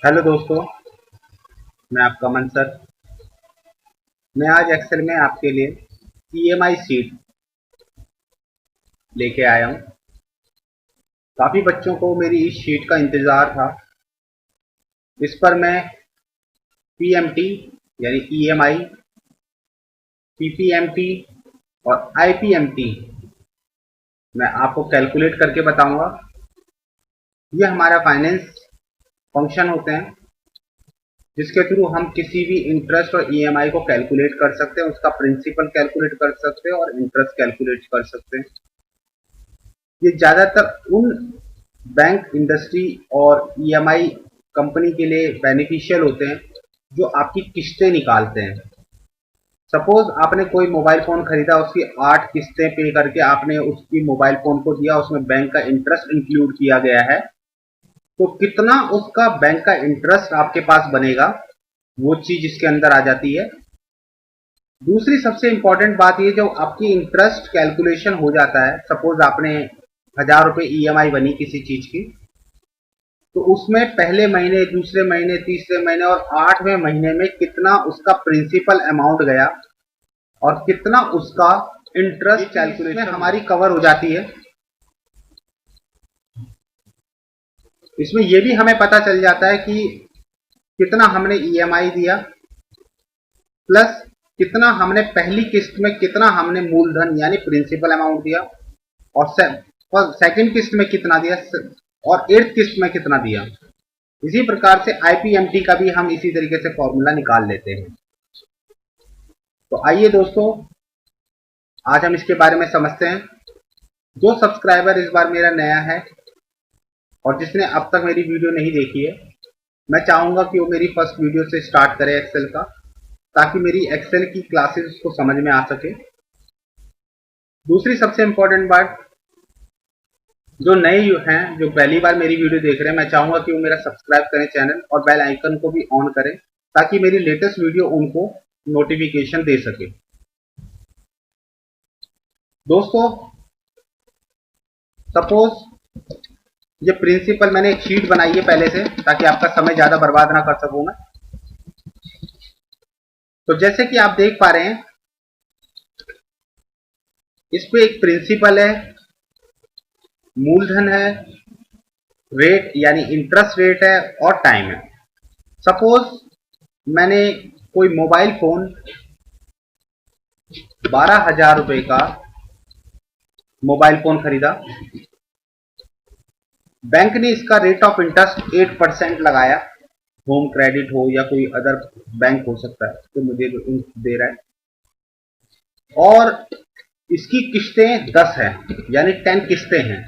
Hello दोस्तों, मैं आपका अमन सर। मैं आज एक्सेल में आपके लिए ईएमआई शीट लेके आया हूँ। काफ़ी बच्चों को मेरी इस शीट का इंतज़ार था। इस पर मैं पीएमटी यानी ईएमआई, पीपीएमटी और आईपीएमटी मैं आपको कैलकुलेट करके बताऊंगा। ये हमारा फाइनेंस फंक्शन होते हैं जिसके थ्रू हम किसी भी इंटरेस्ट और ईएमआई को कैलकुलेट कर सकते हैं, उसका प्रिंसिपल कैलकुलेट कर सकते हैं और इंटरेस्ट कैलकुलेट कर सकते हैं। ये ज़्यादातर उन बैंक, इंडस्ट्री और ईएमआई कंपनी के लिए बेनिफिशियल होते हैं जो आपकी किस्तें निकालते हैं। सपोज आपने कोई मोबाइल फ़ोन खरीदा, उसकी 8 किस्तें पे करके आपने उसकी मोबाइल फ़ोन को दिया, उसमें बैंक का इंटरेस्ट इंक्लूड किया गया है, तो कितना उसका बैंक का इंटरेस्ट आपके पास बनेगा, वो चीज़ इसके अंदर आ जाती है। दूसरी सबसे इंपॉर्टेंट बात ये, जो आपकी इंटरेस्ट कैलकुलेशन हो जाता है, सपोज आपने 1000 रुपये ईएमआई बनी किसी चीज़ की, तो उसमें पहले महीने, दूसरे महीने, तीसरे महीने और 8वें महीने में कितना उसका प्रिंसिपल अमाउंट गया और कितना उसका इंटरेस्ट कैलकुलेशन हमारी कवर हो जाती है। इसमें यह भी हमें पता चल जाता है कि कितना हमने ईएमआई दिया, प्लस कितना हमने पहली किस्त में, कितना हमने मूलधन यानी प्रिंसिपल अमाउंट दिया, और सेकंड किस्त में कितना दिया, और 8th किस्त में कितना दिया। इसी प्रकार से आईपीएमटी का भी हम इसी तरीके से फॉर्मूला निकाल लेते हैं। तो आइए दोस्तों, आज हम इसके बारे में समझते हैं। जो सब्सक्राइबर इस बार मेरा नया है और जिसने अब तक मेरी वीडियो नहीं देखी है, मैं चाहूंगा कि वो मेरी फर्स्ट वीडियो से स्टार्ट करे एक्सेल का, ताकि मेरी एक्सेल की क्लासेस उसको समझ में आ सके। दूसरी सबसे इंपॉर्टेंट बात, जो नए हैं, जो पहली बार मेरी वीडियो देख रहे हैं, मैं चाहूंगा कि वो मेरा सब्सक्राइब करें चैनल और बेल आइकन को भी ऑन करें, ताकि मेरी लेटेस्ट वीडियो उनको नोटिफिकेशन दे सके। दोस्तों, सपोज ये प्रिंसिपल, मैंने एक शीट बनाई है पहले से, ताकि आपका समय ज्यादा बर्बाद ना कर सकूं मैं। तो जैसे कि आप देख पा रहे हैं, इस पे एक प्रिंसिपल है, मूलधन है, रेट यानी इंटरेस्ट रेट है और टाइम है। सपोज मैंने कोई मोबाइल फोन 12,000 रुपए का मोबाइल फोन खरीदा, बैंक ने इसका रेट ऑफ इंटरेस्ट 8% लगाया। होम क्रेडिट हो या कोई अदर बैंक हो सकता है तो मुझे दे रहा है, और इसकी किस्तें 10 है यानी 10 किस्तें हैं।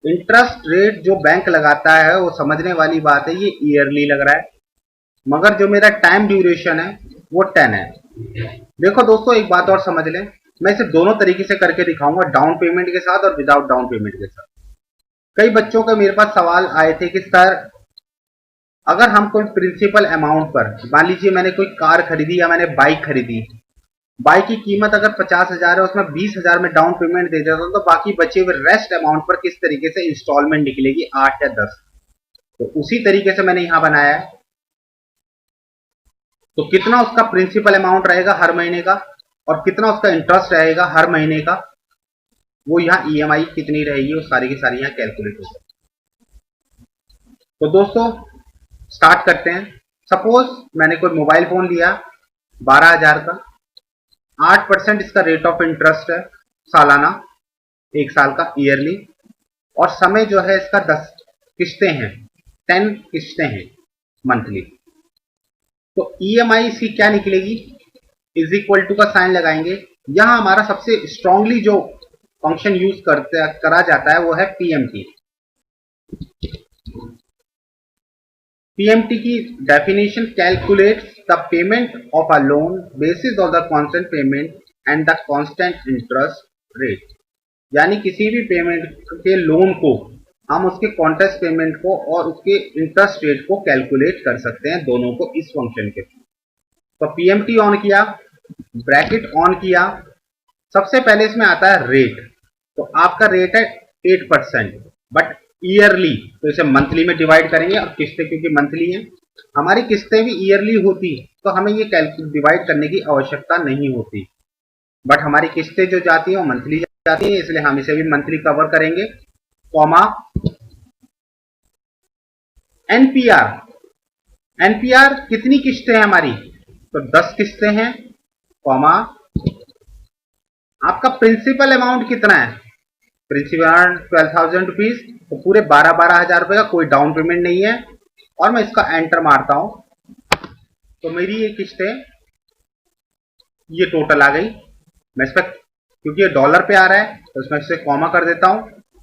इंटरेस्ट रेट जो बैंक लगाता है वो समझने वाली बात है, ये ईयरली लग रहा है, मगर जो मेरा टाइम ड्यूरेशन है वो 10 है। देखो दोस्तों, एक बात और समझ लें, मैं इसे दोनों तरीके से करके दिखाऊंगा, डाउन पेमेंट के साथ और विदाउट डाउन पेमेंट के साथ। कई बच्चों का मेरे पास सवाल आए थे कि सर, अगर हम कोई प्रिंसिपल अमाउंट पर, मान लीजिए मैंने कोई कार खरीदी या मैंने बाइक खरीदी, बाइक की कीमत अगर 50,000 है, उसमें 20,000 में डाउन पेमेंट दे देता हूं, तो बाकी बचे हुए रेस्ट अमाउंट पर किस तरीके से इंस्टॉलमेंट निकलेगी, 8 या 10। तो उसी तरीके से मैंने यहां बनाया है। तो कितना उसका प्रिंसिपल अमाउंट रहेगा हर महीने का और कितना उसका इंटरेस्ट रहेगा हर महीने का, वो यहाँ ईएमआई कितनी रहेगी, वो सारी की सारी यहाँ कैलकुलेट हो जाएगी। तो दोस्तों स्टार्ट करते हैं। सपोज मैंने कोई मोबाइल फोन लिया 12,000 का, 8% इसका रेट ऑफ इंटरेस्ट है सालाना, 1 साल का ईयरली, और समय जो है इसका 10 किस्तें हैं, 10 किस्तें हैं मंथली। तो ईएमआई इसकी क्या निकलेगी, इज इक्वल टू का साइन लगाएंगे। यहां हमारा सबसे स्ट्रांगली जो फंक्शन यूज करा जाता है वो है पीएमटी। पीएमटी की definition, calculates the payment of a loan basis of the constant payment and the constant interest rate. यानी किसी भी पेमेंट के लोन को हम उसके कॉन्टेस्ट पेमेंट को और उसके इंटरेस्ट रेट को कैलकुलेट कर सकते हैं, दोनों को इस फंक्शन के थ्रू। तो पीएमटी ऑन किया, ब्रैकेट ऑन किया, सबसे पहले इसमें आता है रेट। तो आपका रेट है 8%, बट ईयरली, तो इसे मंथली में डिवाइड करेंगे, और किस्तें क्योंकि मंथली हैं हमारी किस्तें भी ईयरली होती तो हमें ये डिवाइड करने की आवश्यकता नहीं होती, बट हमारी किस्तें जो जाती हैं वो मंथली जाती हैं, इसलिए हम इसे भी मंथली कवर करेंगे। कॉमा एनपीआर, एनपीआर कितनी किस्तें हैं हमारी, तो 10 किस्तें हैं, कॉमा आपका प्रिंसिपल अमाउंट कितना है, प्रिंसिपल अमाउंट 12,000 रुपीज, तो पूरे 12,000 रुपए का कोई डाउन पेमेंट नहीं है, और मैं इसका एंटर मारता हूं तो मेरी ये किस्तें ये टोटल आ गई। मैं इस पर क्योंकि ये डॉलर पे आ रहा है तो इसमें इसे कॉमा कर देता हूं,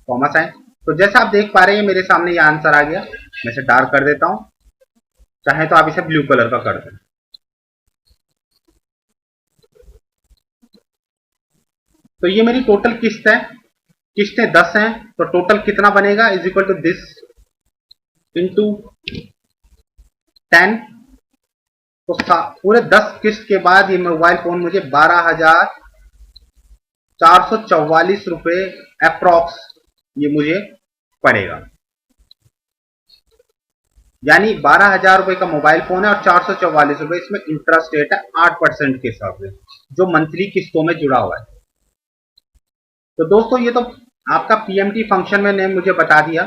कॉमा साइन। तो जैसा आप देख पा रहे हैं मेरे सामने ये आंसर आ गया। मैं इसे डार्क कर देता हूं, चाहे तो आप इसे ब्लू कलर का कर दें। तो ये मेरी टोटल किस्त है, किस्तें 10 हैं, तो टोटल कितना बनेगा, is equal to this into 10। तो पूरे 10 किस्त के बाद ये मोबाइल फोन मुझे 12,444 रुपए अप्रॉक्स ये मुझे पड़ेगा। यानी 12,000 रुपए का मोबाइल फोन है और 444 रुपए इसमें इंटरेस्ट रेट है 8% के हिसाब से, जो मंथली किस्तों में जुड़ा हुआ है। तो दोस्तों ये तो आपका पीएमटी फंक्शन में ने मुझे बता दिया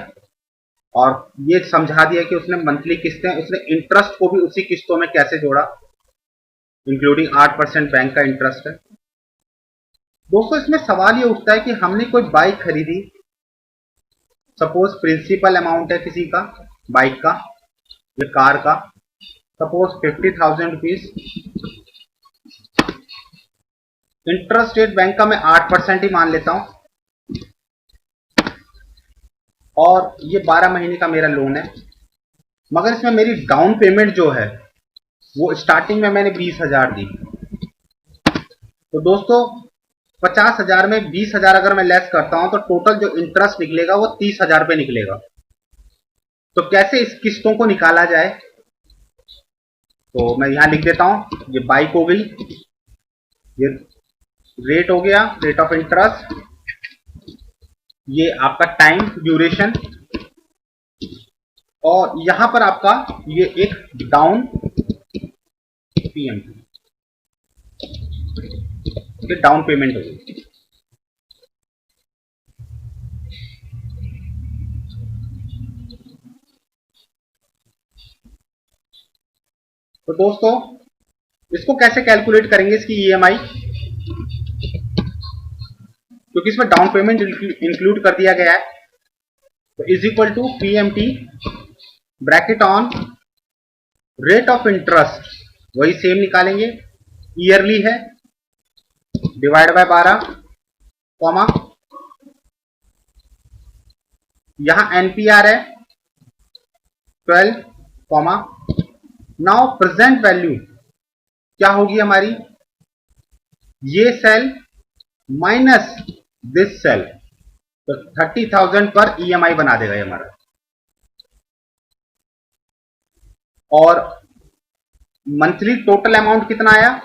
और ये समझा दिया कि उसने मंथली किस्तें, उसने इंटरेस्ट को भी उसी किस्तों में कैसे जोड़ा, इंक्लूडिंग 8% बैंक का इंटरेस्ट है। दोस्तों इसमें सवाल ये उठता है कि हमने कोई बाइक खरीदी, सपोज प्रिंसिपल अमाउंट है किसी का बाइक का या कार का, suppose 50,000 rupees, interest rate bank का मैं 8% ही मान लेता हूं, और ये 12 महीने का मेरा लोन है, मगर इसमें मेरी डाउन पेमेंट जो है वो स्टार्टिंग में मैंने 20,000 दी। तो दोस्तों 50,000 में 20,000 अगर मैं लेस करता हूं तो टोटल जो इंटरेस्ट निकलेगा वो 30,000 पे निकलेगा। तो कैसे इस किस्तों को निकाला जाए, तो मैं यहां लिख देता हूं, ये बाइक हो गई, ये रेट हो गया, रेट ऑफ इंटरेस्ट, ये आपका टाइम ड्यूरेशन, और यहां पर आपका ये एक डाउन पीएमटी, ये डाउन पेमेंट होगी। तो दोस्तों इसको कैसे कैलकुलेट करेंगे इसकी ईएमआई, क्योंकि इसमें डाउन पेमेंट इंक्लूड कर दिया गया है। तो is equal to PMT bracket on rate of interest, वही सेम निकालेंगे, ईयरली है, डिवाइड बाय 12, कॉमा यहां एनपीआर है 12, कॉमा नाउ प्रेजेंट वैल्यू क्या होगी हमारी, ये सेल माइनस दिस सेल, तो 30,000 पर ईएमआई बना देगा ये हमारा। और मंथली टोटल अमाउंट कितना आया,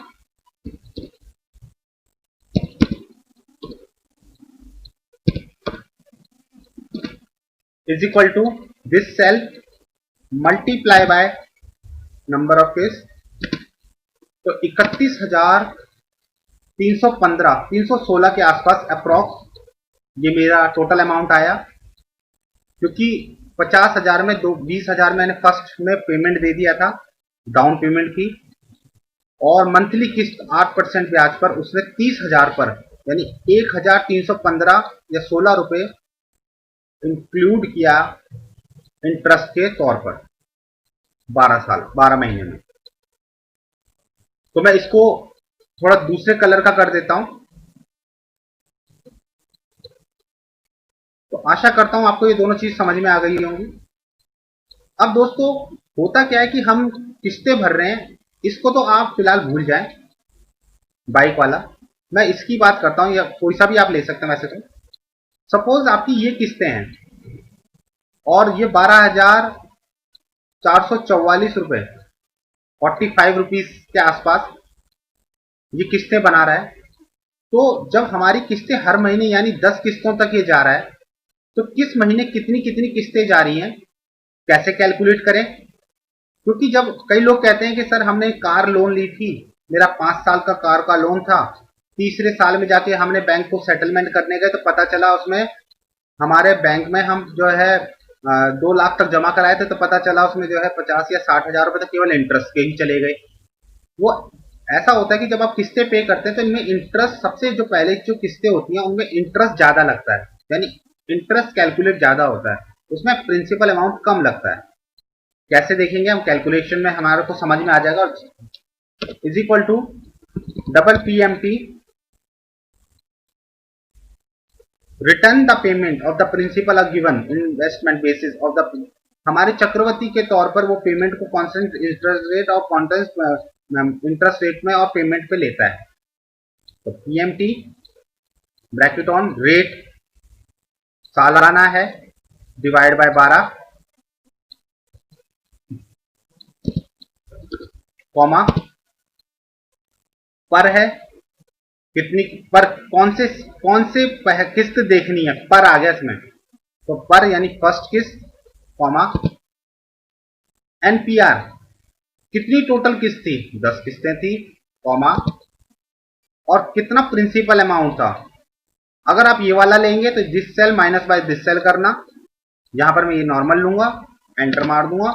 is equal to this cell multiply by number of case, तो 31,316 के आसपास अप्रॉक्स ये मेरा टोटल अमाउंट आया, क्योंकि 50,000 में 20,000 मैंने फर्स्ट में पेमेंट दे दिया था डाउन पेमेंट की, और मंथली किस्त 8% ब्याज पर उसने 30,000 पर यानी 1,315 या 16 रुपए इंक्लूड किया इंटरेस्ट के तौर पर 12 महीने में। तो मैं इसको थोड़ा दूसरे कलर का कर देता हूं। तो आशा करता हूं आपको ये दोनों चीज समझ में आ गई होंगी। अब दोस्तों होता क्या है कि हम किस्तें भर रहे हैं, इसको तो आप फिलहाल भूल जाएं, बाइक वाला, मैं इसकी बात करता हूं, या कोई सा भी आप ले सकते हैं। वैसे तो सपोज आपकी ये किस्तें हैं और ये 12,444 रुपए 45 रुपीज के आसपास ये किस्तें बना रहा है। तो जब हमारी किस्तें हर महीने यानी 10 किस्तों तक ये जा रहा है, तो किस महीने कितनी कितनी किस्तें जा रही हैं कैसे कैलकुलेट करें, क्योंकि जब कई लोग कहते हैं कि सर हमने कार लोन ली थी, मेरा 5 साल का कार का लोन था, तीसरे साल में जाके हमने बैंक को सेटलमेंट करने गए तो पता चला उसमें हमारे बैंक में हम जो है 2 लाख तक जमा कराए थे, तो पता चला उसमें जो है 50 या 60 हजार रुपए तो केवल इंटरेस्ट के ही चले गए। वो ऐसा होता है कि जब आप किस्तें पे करते हैं तो इनमें इंटरेस्ट, सबसे जो पहले जो किस्तें होती हैं उनमें इंटरेस्ट ज्यादा लगता है, यानी इंटरेस्ट कैलकुलेट ज्यादा होता है, उसमें प्रिंसिपल अमाउंट कम लगता है। कैसे देखेंगे हम, कैलकुलेशन में हमारे को समझ में आ जाएगा। Is equal to double PMT return the payment of the principal given investment basis of the, हमारे चक्रवर्ती के तौर पर वो पेमेंट को कांस्टेंट इंटरेस्ट रेट और कांस्टेंट इंटरेस्ट रेट में और पेमेंट पे लेता है। तो पीएमटी ब्रैकेट ऑन रेट सालाना है डिवाइड बाय 12 कॉमा पर है कितनी, पर कौन से किस्त देखनी है, पर आ गया इसमें, तो पर यानी फर्स्ट किस्त कॉमा एनपीआर कितनी टोटल किस्त थी, 10 किस्तें थी कॉमा और कितना प्रिंसिपल अमाउंट था। अगर आप ये वाला लेंगे तो this cell minus by this cell करना, यहां पर मैं ये नॉर्मल लूंगा, एंटर मार दूंगा,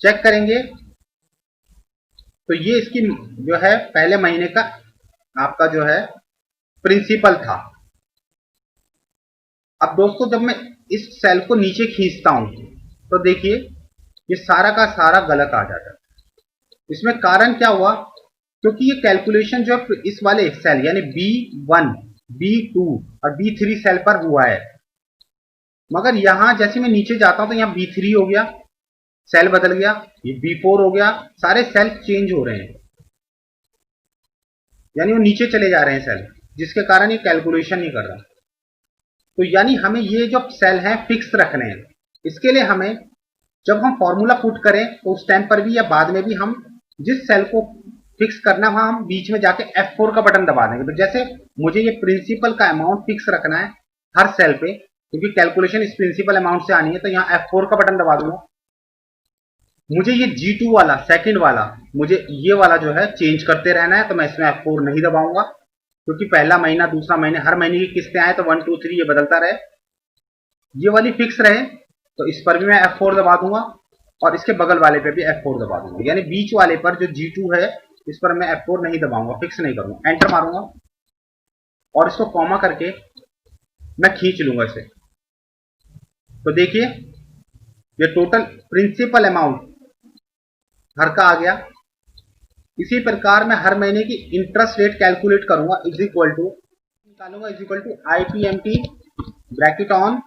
चेक करेंगे तो ये इसकी जो है पहले महीने का आपका जो है प्रिंसिपल था। अब दोस्तों जब मैं इस सेल को नीचे खींचता हूं तो देखिए ये सारा का सारा गलत आ जाता है। इसमें कारण क्या हुआ, क्योंकि ये कैलकुलेशन जो इस वाले सेल यानी B1, B2 और B3 सेल पर हुआ है, मगर यहां जैसे मैं नीचे जाता हूं तो यहां B3 हो गया, सेल बदल गया, ये B4 हो गया, सारे सेल चेंज हो रहे हैं, यानी वो नीचे चले जा रहे हैं सेल, जिसके कारण ये कैलकुलेशन नहीं कर रहा। तो यानी हमें ये जो सेल हैं फिक्स रखने हैं। इसके लिए हमें जब हम फॉर्मूला पुट करें तो उस टाइम पर भी या बाद में भी हम जिस सेल को फिक्स करना वहां हम बीच में जाके F4 का बटन दबा देंगे। तो जैसे मुझे ये प्रिंसिपल का अमाउंट फिक्स रखना है हर सेल पे, क्योंकि कैलकुलेशन इस प्रिंसिपल अमाउंट से आनी है, तो यहाँ F4 का बटन दबा दूंगा। मुझे ये G2 वाला सेकंड वाला मुझे ये वाला जो है चेंज करते रहना है, तो मैं इसमें F4 नहीं दबाऊंगा, क्योंकि पहला महीना दूसरा महीने हर महीने की किस्तें आए तो 1 2 3 ये बदलता रहे, ये वाली फिक्स रहे तो इस पर भी मैं F4 दबा दूंगा और इसके बगल वाले पे भी F4 दबा दूंगा। यानी बीच वाले पर जो G2 है इस पर मैं F4 नहीं दबाऊंगा, फिक्स नहीं करूंगा, एंटर मारूंगा और इसको कॉमा करके मैं खींच लूंगा इसे। तो देखिए ये टोटल प्रिंसिपल अमाउंट हर का आ गया। इसी प्रकार मैं हर महीने की इंटरेस्ट रेट कैलकुलेट करूंगा, इज इक्वल टू निकालूंगा, is equal to IPMT bracket on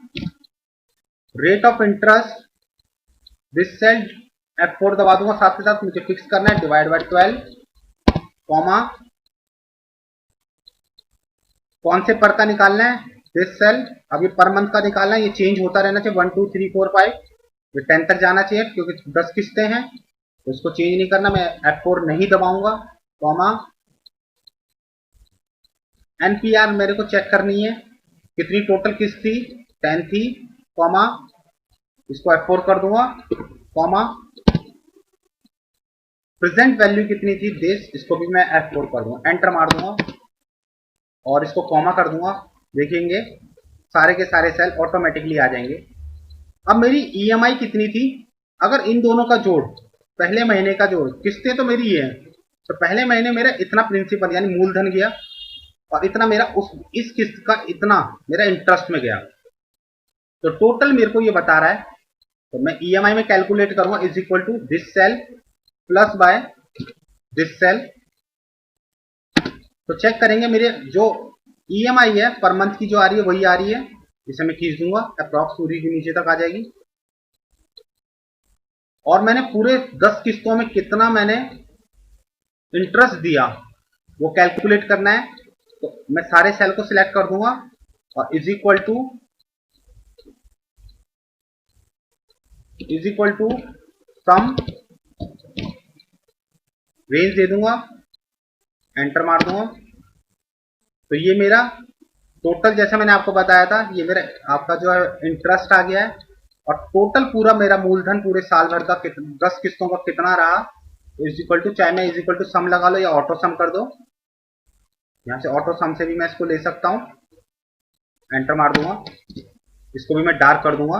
rate of interest this cell F4 दबा दूंगा, साथ के साथ मुझे फिक्स करना है डिवाइड बाय 12 कॉमा कौन से पर का निकालना है, दिस सेल। अब ये पर मंथ का निकालना है, ये चेंज होता रहना चाहिए 1 2 3 4 5, ये 10 तक जाना चाहिए क्योंकि 10 किस्तें हैं तो इसको चेंज नहीं करना, मैं F4 नहीं दबाऊंगा कॉमा एनपीआर मेरे को चेक करनी है कितनी टोटल किस्त थी, 10 थी कॉमा इसको F4 कर दूंगा कॉमा प्रेजेंट वैल्यू कितनी थी दिस, इसको भी मैं F4 कर दूंगा, एंटर मार दूंगा और इसको कॉमा कर दूंगा। देखेंगे सारे के सारे सेल ऑटोमेटिकली आ जाएंगे। अब मेरी EMI कितनी थी, अगर इन दोनों का जोड़, पहले महीने का जोड़, किस्तें तो मेरी ये है, तो पहले महीने मेरा इतना प्रिंसिपल यानी मूलधन गया और इतना मेरा इस किस्त का इतना मेरा इंटरेस्ट में गया, तो टोटल मेरे को ये बता रहा है। तो मैं EMI में कैलकुलेट करूंगा, is equal to this cell plus by this cell. तो चेक करेंगे मेरे जो EMI है पर मंथ की जो आ रही है वही आ रही है, इसे मैं खींच दूंगा, अप्रॉक्स पूरी के नीचे तक आ जाएगी। और मैंने पूरे 10 किस्तों में कितना मैंने इंटरेस्ट दिया वो कैलकुलेट करना है। तो मैं सारे सेल को सिलेक्ट कर दूंगा और is equal to some range दे दूंगा, एंटर मार दूंगा। तो ये मेरा टोटल जैसा मैंने आपको बताया था, ये मेरा आपका जो है इंटरेस्ट आ गया है और टोटल पूरा मेरा मूलधन पूरे साल भर का 10 किस्तों का कितना रहा, इज इक्वल टू, चाहे मैं इज इक्वल टू सम लगा लो या ऑटो सम कर दो, यहां से ऑटो सम से भी मैं इसको ले सकता हूं, एंटर मार दूंगा, इसको भी मैं डार्क कर दूंगा।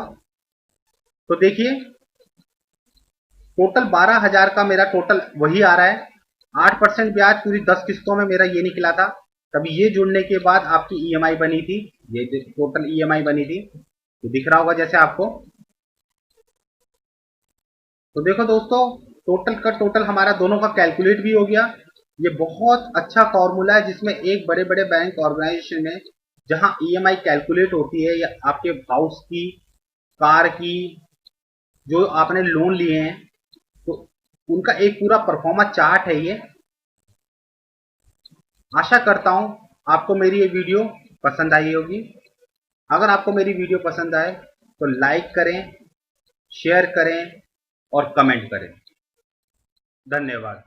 तो देखिए टोटल 12,000 का मेरा टोटल वही आ रहा है। 8% ब्याज पूरी 10 किस्तों में मेरा ये निकला था। तभी ये जुड़ने के बाद आपकी ईएमआई बनी थी, ये टोटल ईएमआई बनी थी, तो दिख रहा होगा जैसे आपको। तो देखो दोस्तों, टोटल का टोटल हमारा दोनों का कैलकुलेट भी हो गया। ये बहुत अच्छा फॉर्मूला है जिसमें एक बड़े बड़े बैंक ऑर्गेनाइजेशन में जहां ईएमआई कैलकुलेट होती है, या आपके हाउस की, कार की, जो आपने लोन लिए हैं, तो उनका एक पूरा परफॉर्मा चार्ट है ये। आशा करता हूं आपको मेरी ये वीडियो पसंद आई होगी। अगर आपको मेरी वीडियो पसंद आए तो लाइक करें, शेयर करें और कमेंट करें। धन्यवाद।